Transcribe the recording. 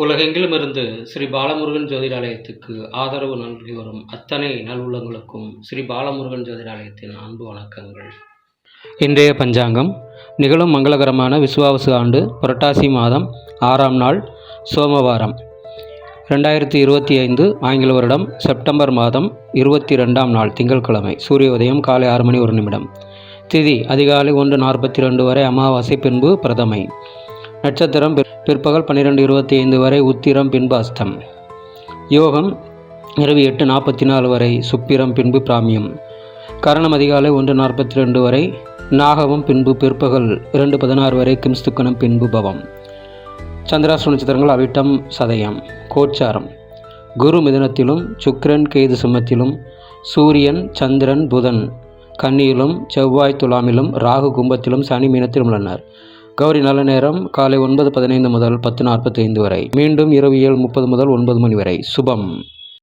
உலகெங்கிலுமிருந்து ஸ்ரீ பாலமுருகன் ஜோதிடாலயத்துக்கு ஆதரவு நல்கி வரும் அத்தனை நல்வுள்ளங்களுக்கும் ஸ்ரீ பாலமுருகன் ஜோதிடாலயத்தின் அன்பு வணக்கங்கள். இன்றைய பஞ்சாங்கம் நிகழும் மங்களகரமான விசுவாவசு ஆண்டு புரட்டாசி மாதம் 6ஆம் நாள் சோமவாரம் 2025 ஆங்கில வருடம் செப்டம்பர் மாதம் 22ஆம் நாள் திங்கட்கிழமை. சூரிய உதயம் காலை 6 மணி 1 நிமிடம். திதி அதிகாலை 1:42 வரை அமாவாசை, பின்பு பிரதமை. நட்சத்திரம் பிற்பகல் 12:25 வரை உத்திரம், பின்பு அஸ்தம். யோகம் இரவு 8:44 வரை சுப்பிரம், பின்பு பிராமியம். கரணம் அதிகாலை 1:42 வரை நாகவம், பின்பு பிற்பகல் 2:16 வரை கிம்ஸ்துக்கணம், பின்பு பவம். சந்திராஷ்ட நட்சத்திரங்கள் அவிட்டம், சதயம். கோச்சாரம் குரு மிதுனத்திலும், சுக்கிரன் கேது சிம்மத்திலும், சூரியன் சந்திரன் புதன் கன்னியிலும், செவ்வாய் துலாமிலும், ராகு கும்பத்திலும், சனி மீனத்திலும் உள்ளனர். கௌரி நல்ல நேரம் காலை 9:15 முதல் 10:45 வரை, மீண்டும் இரவு 7:30 முதல் 9 மணி வரை. சுபம்.